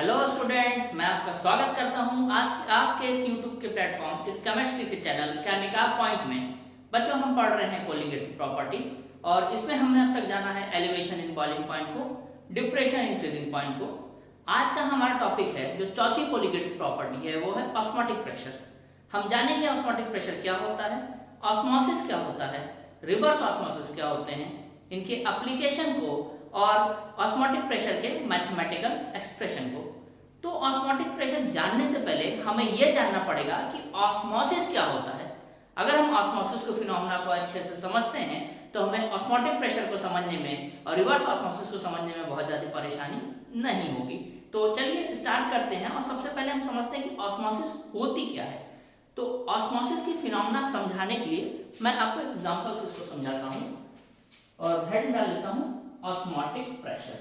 Hello students, मैं आपका स्वागत करता हूं आज आपके इस यूट्यूब के प्लेटफॉर्म इस केमिस्ट्री के चैनल केमिका पॉइंट में। बच्चों, हम पढ़ रहे हैं कोलिगेटिव प्रॉपर्टी और इसमें हमने अब तक जाना है एलिवेशन इन बॉइलिंग पॉइंट को, डिप्रेशन इन फ्रीजिंग पॉइंट को। आज का हमारा टॉपिक है जो चौथी कोलिगेटिव प्रॉपर्टी है, वो है ऑस्मोटिक प्रेशर। हम जानेंगे ऑस्मोटिक प्रेशर क्या होता है, ऑस्मोसिस क्या होता है, रिवर्स ऑस्मोसिस क्या होते हैं, इनके एप्लीकेशन को और ऑस्मोटिक प्रेशर के मैथमेटिकल एक्सप्रेशन को। तो ऑस्मोटिक प्रेशर जानने से पहले हमें यह जानना पड़ेगा कि ऑस्मोसिस क्या होता है। अगर हम ऑस्मोसिस को फिनोमेना को अच्छे से समझते हैं तो हमें ऑस्मोटिक प्रेशर को समझने में और रिवर्स ऑस्मोसिस को समझने में बहुत ज़्यादा परेशानी नहीं होगी। तो चलिए स्टार्ट करते हैं और सबसे पहले हम समझते हैं कि ऑस्मोसिस होती क्या है। तो ऑस्मोसिस की फिनोमेना समझाने के लिए मैं आपको एग्जाम्पल से इसको समझाता हूँ और हेड डाल लेता हूँ ऑस्मोटिक प्रेशर,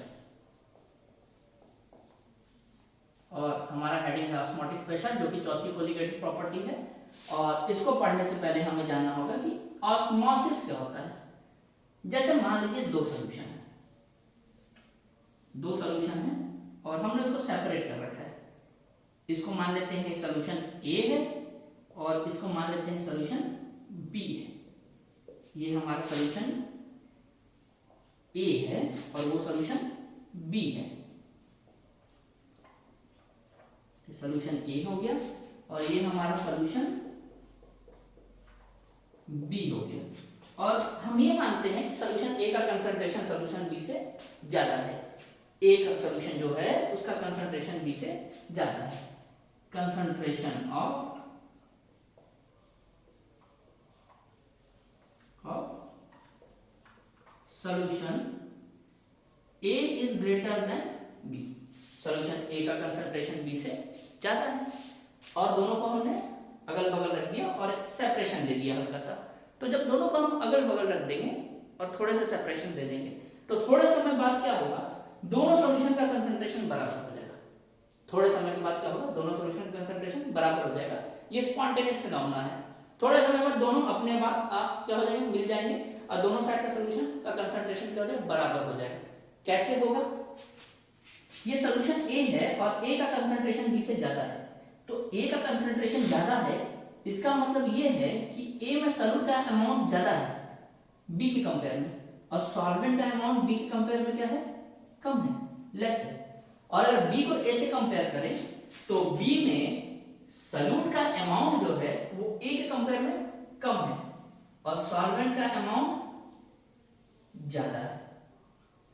और हमारा हेडिंग है ऑस्मोटिक प्रेशर, जो कि चौथी कोलिगेटिव प्रॉपर्टी है। और इसको पढ़ने से पहले हमें जानना होगा कि ऑस्मोसिस क्या होता है। जैसे मान लीजिए दो सॉल्यूशन है और हमने उसको सेपरेट कर रखा है। इसको मान लेते हैं सॉल्यूशन ए है और इसको मान लेते हैं सॉल्यूशन बी है। ये हमारा सॉल्यूशन ए है और वो सॉल्यूशन बी है। सॉल्यूशन ए हो गया और ये हमारा सॉल्यूशन बी हो गया। और हम ये मानते हैं कि सॉल्यूशन ए का कंसंट्रेशन सॉल्यूशन बी से ज्यादा है। ए का सॉल्यूशन जो है उसका कंसंट्रेशन बी से ज्यादा है। Concentration of solution A is greater than B। solution A का कंसंट्रेशन B से ज्यादा है और दोनों को हमने अगल बगल रख दिया और सेपरेशन दे दिया हल्का सा। तो जब दोनों को हम अगल बगल रख देंगे और थोड़े से सेपरेशन दे देंगे तो थोड़े समय बाद क्या होगा, दोनों सॉल्यूशन का कंसंट्रेशन बराबर हो जाएगा। थोड़े समय के बाद क्या होगा, दोनों सॉल्यूशन का कंसंट्रेशन बराबर हो जाएगा। ये स्पॉन्टेनियस फिनोमेना है। थोड़े समय बाद दोनों अपने बाद आप क्या हो जाएंगे, मिल जाएंगे और दोनों साइड का सॉल्यूशन का कंसंट्रेशन क्या हो जाएगा, बराबर हो जाएगा। कैसे होगा, ये सॉल्यूशन ए है और ए का कंसंट्रेशन बी से ज्यादा है। तो ए का कंसंट्रेशन ज्यादा है, इसका मतलब ये है कि ए में सॉल्यूट का अमाउंट ज्यादा है बी के कंपेयर में, और सॉल्वेंट का अमाउंट बी के कंपेयर में क्या है, कम है, लेस है। और अगर बी को ए से कंपेयर करें तो बी में सॉल्यूट का अमाउंट जो है वो ए के कंपेयर में कम है और सॉल्वेंट का अमाउंट ज्यादा है।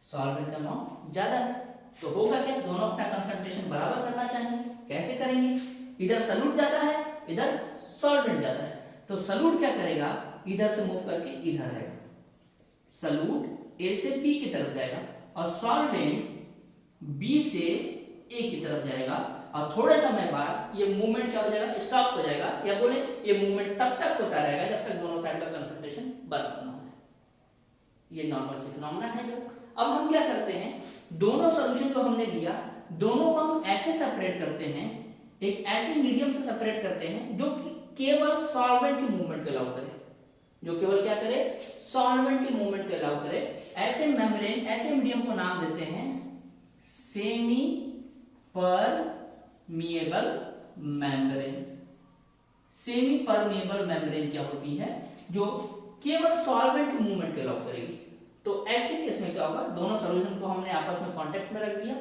सॉल्वेंट का अमाउंट ज्यादा है तो होगा क्या, दोनों अपना कंसंट्रेशन बराबर करना चाहेंगे। कैसे करेंगे, इधर सॉल्यूट ज्यादा है इधर सॉल्वेंट ज्यादा है, तो सॉल्यूट क्या करेगा, इधर से मूव करके इधर आएगा। सॉल्यूट ए से बी की तरफ जाएगा और सॉल्वेंट बी से ए की तरफ जाएगा। और थोड़े समय बाद ये मूवमेंट क्या हो जाएगा, स्टॉप हो जाएगा, या बोले ये मूवमेंट तब तक होता रहेगा जब तक दोनों साइड का कंसंट्रेशन बराबर ना हो जाए। ये नॉर्मल से फिनोमेना है। जो अब हम क्या करते हैं, दोनों सॉल्यूशन जो हमने लिया दोनों को हम ऐसे सेपरेट करते हैं, एक ऐसे मीडियम से सेपरेट करते हैं जो कि केवल सॉल्वेंट की मूवमेंट को अलाउ करे, जो केवल क्या करे, सॉल्वेंट की मूवमेंट को अलाउ करे। ऐसे मेम्ब्रेन, ऐसे मीडियम को नाम देते हैं semi permeable membrane. Semi permeable membrane क्या होती है, जो केवल सॉल्वेंट की मूवमेंट को अलाउ करेगी। तो ऐसे केस में क्या होगा, दोनों सॉल्यूशन को हमने आपस में कांटेक्ट में रख दिया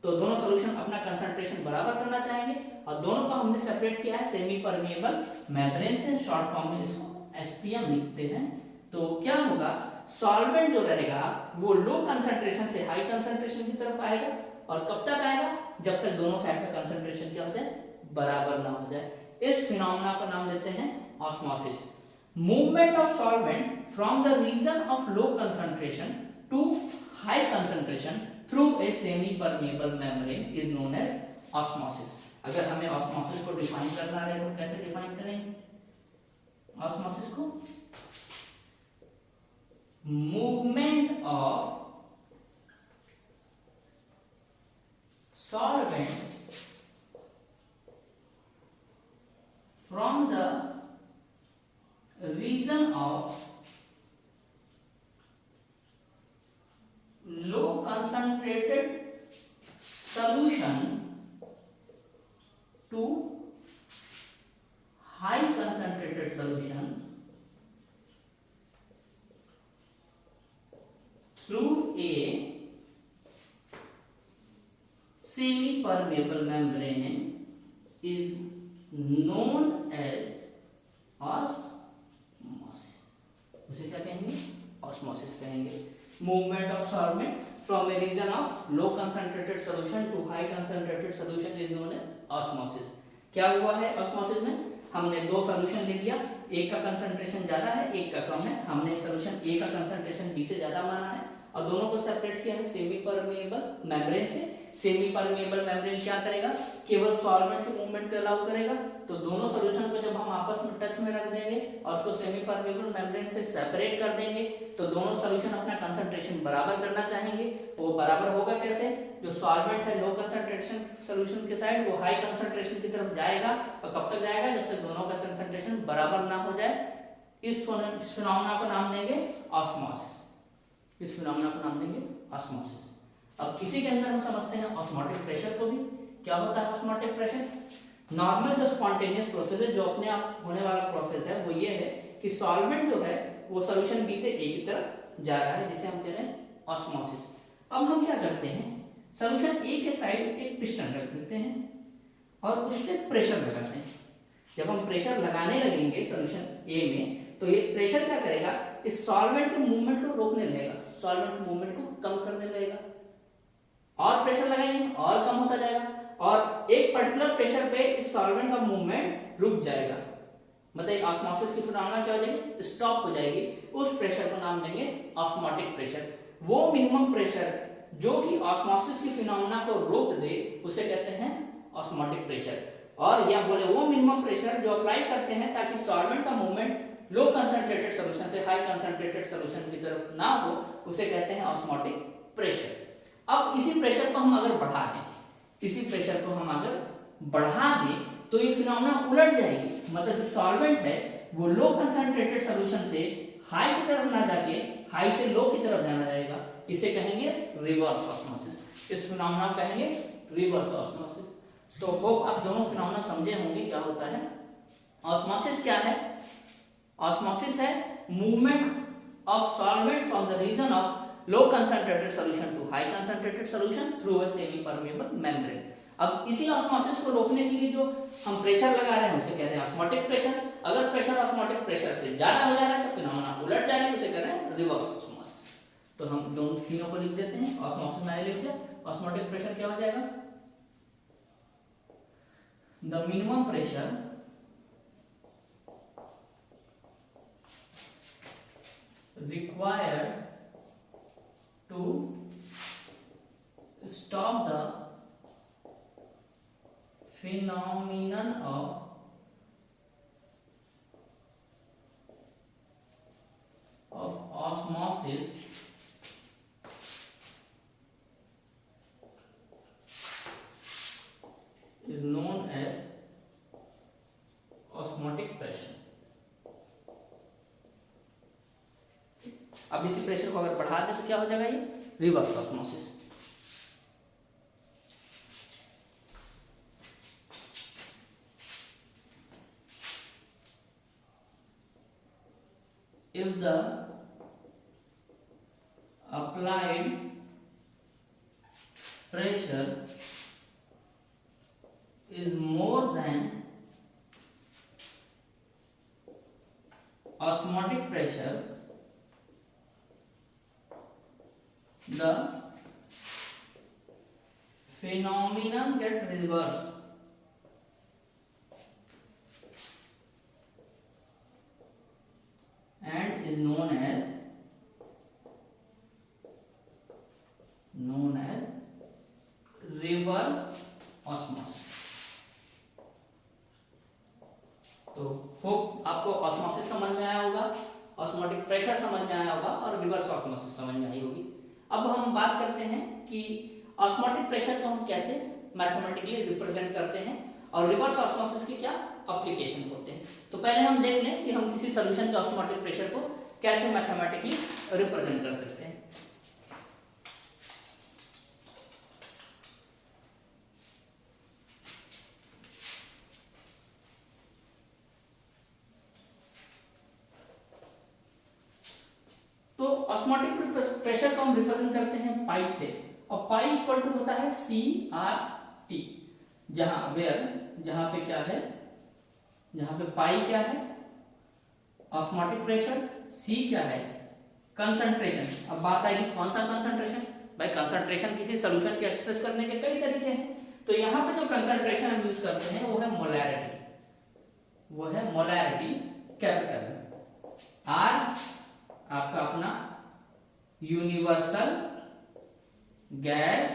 तो दोनों सॉल्यूशन अपना कंसंट्रेशन बराबर करना चाहेंगे और दोनों को हमने सेपरेट किया है सेमी परमिएबल मेम्ब्रेन से। शॉर्ट फॉर्म में इसको SPM लिखते हैं। तो क्या होगा, सॉल्वेंट जो रहेगा वो लो कंसंट्रेशन से हाई कंसंट्रेशन की तरफ आएगा। और कब तक आएगा, जब तक दोनों साइड का कंसंट्रेशन क्या हो जाए, बराबर ना हो जाए। इस फिनोमेना को नाम देते हैं osmosis. Movement of solvent from the region of low concentration to high concentration through a semi-permeable membrane is known as osmosis। अगर हमें osmosis को डिफाइन करना है तो कैसे डिफाइन करेंगे osmosis को, movement of solvent from the region of low concentrated solution through a semi permeable membrane is known as osmosis. उसे क्या कहेंगे? ऑस्मोसिस कहेंगे। Movement of solvent from a region of low concentrated solution to high concentrated solution is known as osmosis. क्या हुआ है osmosis में? हमने दो सॉल्यूशन ले लिया, एक का कंसंट्रेशन ज्यादा है, एक का कम है। हमने सॉल्यूशन ए का कंसंट्रेशन बी से ज्यादा माना है और दोनों को सेपरेट किया है सेमी परमेबल मेम्ब्रेन से। सेमी परमेबल मेम्ब्रेन क्या करेगा? केवल सॉल्वेंट के मूवमेंट को अलाउ करेगा। तो दोनों सॉल्यूशन को जब हम आपस में टच में रख देंगे और उसको सेमी परमेबल मेम्ब्रेन से सेपरेट कर देंगे तो दोनों सॉल्यूशन अपना कंसंट्रेशन बराबर करना चाहेंगे। वो बराबर होगा कैसे? जो सॉल्वेंट है लो कंसंट्रेशन सॉल्यूशन के साइड, वो हाई कंसंट्रेशन की तरफ जाएगा। और कब तक जाएगा? जब तक दोनों का कंसंट्रेशन बराबर ना हो जाए। इस फिनोमेना को नाम देंगे ऑस्मोसिस। इस फिनोमेना को नाम देंगे ऑस्मोसिस। अब इसी के अंदर हम समझते हैं ऑस्मोटिक प्रेशर को भी। क्या होता है ऑस्मोटिक प्रेशर? नॉर्मल जो स्पॉन्टेनियस प्रोसेस है, जो अपने आप होने वाला प्रोसेस है, वो ये है कि सॉल्वेंट जो है वो सॉल्यूशन बी से ए की तरफ जा रहा है, जिसे हम कह रहे हैं ऑस्मोसिस। अब हम क्या करते हैं? सॉल्यूशन ए के साइड एक पिस्टन रख देते हैं और उस पर प्रेशर लगाते हैं। जब हम प्रेशर लगाने लगेंगे सॉल्यूशन ए में तो ये प्रेशर क्या करेगा? इस सॉल्वेंट के मूवमेंट को रोकने लगेगा, सॉल्वेंट मूवमेंट को कम करने लगेगा। और प्रेशर लगाएंगे और कम होता जाएगा और एक पर्टिकुलर प्रेशर पे इस सॉल्वेंट का मूवमेंट रुक जाएगा। मतलब ऑस्मोसिस की फिनोमेना क्या हो जाएगी? स्टॉप हो जाएगी। उस प्रेशर को नाम देंगे ऑस्मोटिक प्रेशर। वो मिनिमम प्रेशर जो कि ऑस्मोसिस की फिनोमेना को रोक दे उसे कहते हैं ऑस्मोटिक प्रेशर। और या बोले वो मिनिमम प्रेशर जो अप्लाई करते हैं ताकि सॉल्वेंट का मूवमेंट लो कंसंट्रेटेड सॉल्यूशन से हाई कंसंट्रेटेड सॉल्यूशन की तरफ ना हो, उसे कहते हैं ऑस्मोटिक प्रेशर। अब इसी प्रेशर को हम अगर बढ़ा दें, इसी प्रेशर को हम अगर बढ़ा दें तो ये फिनोमेना उलट जाएगी। मतलब जो सॉल्वेंट है वो लो कंसंट्रेटेड सॉल्यूशन से हाई की तरफ ना जाके हाई से लो की तरफ जाना जाएगा। इसे कहेंगे रिवर्स ऑस्मोसिस। इस फिनोमेना को कहेंगे रिवर्स ऑस्मोसिस। तो होप आप दोनों फिनोमेना समझे होंगे क्या होता है। ऑस्मोसिस क्या है? ऑस्मोसिस है movement of solvent from the region of low concentrated solution to high concentrated solution through a semi permeable membrane। अब इसी ऑस्मोसिस को रोकने के लिए जो हम प्रेशर लगा रहे हैं उसे कहते हैं ऑस्मोटिक प्रेशर। अगर प्रेशर ऑस्मोटिक प्रेशर से ज्यादा हो जा रहा है तो फिनोमेना उलट जा रहा है, उसे कह रहे हैं रिवर्स ऑस्मोसिस। तो हम दोनों तीनों को लिख देते हैं। ऑस्मोसिस में लिख दिया, ऑस्मोटिक प्रेशर क्या हो जाएगा? The minimum pressure required to stop the phenomenon of osmosis is known as osmotic pressure। अब इसी प्रेशर को अगर बढ़ा दें तो क्या हो जाएगा? ये reverse osmosis. If the applied pressure is more than osmotic pressure, the phenomenon get reversed and is known as reverse osmosis। तो होप आपको ऑस्मोसिस समझ में आया होगा, ऑस्मोटिक प्रेशर समझ में आया होगा और रिवर्स ऑस्मोसिस समझ में आई होगी। अब हम बात करते हैं कि ऑस्मोटिक प्रेशर को हम कैसे मैथमेटिकली रिप्रेजेंट करते हैं और रिवर्स ऑस्मोसिस के क्या एप्लीकेशन होते हैं। तो पहले हम देख लें कि हम किसी सॉल्यूशन के ऑस्मोटिक प्रेशर को कैसे मैथमेटिकली रिप्रेजेंट कर सकते हैं। तो ऑस्मोटिक प्रेशर को हम रिप्रेजेंट करते हैं पाई से, और पाई इक्वल टू होता है CRT, जहां पे क्या है, जहां पे पाई क्या है ऑस्मोटिक प्रेशर, C क्या है कंसंट्रेशन। अब बात आएगी कौन सा कंसंट्रेशन, भाई कंसंट्रेशन किसी सॉल्यूशन के एक्सप्रेस करने के कई तरीके हैं, तो यहाँ पे जो कंसंट्रेशन हम यूज करते हैं वो है मोलैरिटी, वो है मोलैरिटी कैपिटल R आपका अपना यूनिवर्सल गैस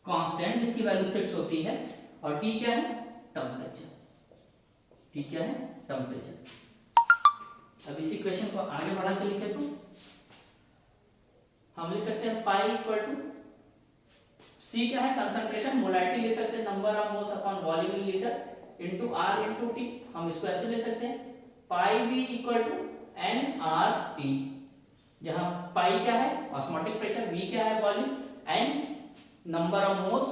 कांस्टेंट जिसकी वैल्यू फिक्स होती है, और T क्या है टेम्परेचर, T क्या है टेम्परेचर। अब इस इक्वेशन को आगे बढ़ा के लिखे तो हम लिख सकते हैं पाई इक्वल टू C क्या है कंसंट्रेशन, मोलैरिटी ले सकते हैं number of moles upon volume in litre into R into T, हम इसको ऐसे ले सकते हैं पाई V इक्वल टू nRT, जहां पाई क्या है ऑस्मोटिक प्रेशर, V क्या है volume, N number of moles,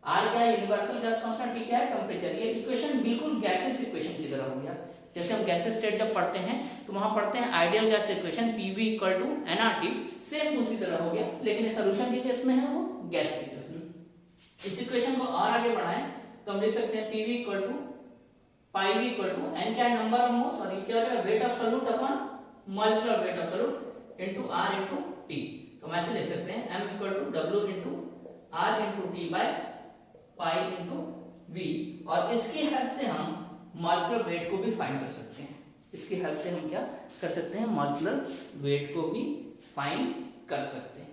R क्या है यूनिवर्सल गैस कांस्टेंट, T क्या है टेम्परेचर। ये इक्वेशन बिल्कुल गैसेस इक्वेशन की तरह हो गया। जैसे हम गैसेस स्टेट जब पढ़ते हैं तो वहां पढ़ते हैं ideal gas equation PV equal to nRT, same उसी तरह हो गया, लेकिन ये सॉल्यूशन के केस में है वो गैस के केस में। इस इक्वेशन को और आगे बढ़ाएं तो हम लिख सकते हैं PV equal to pi V equal to N क्या है नंबर ऑफ मोल्स, और ये क्या है weight of solute upon molecular weight of solute into R into T। तो हम ऐसे लिख सकते हैं M equal to W into R into T by pi into V, और इसकी हेल्प से हम मॉलिक्यूलर वेट को भी फाइंड कर सकते हैं। इसकी हेल्प से हम क्या कर सकते हैं मॉलिक्यूलर वेट को भी फाइंड कर सकते हैं।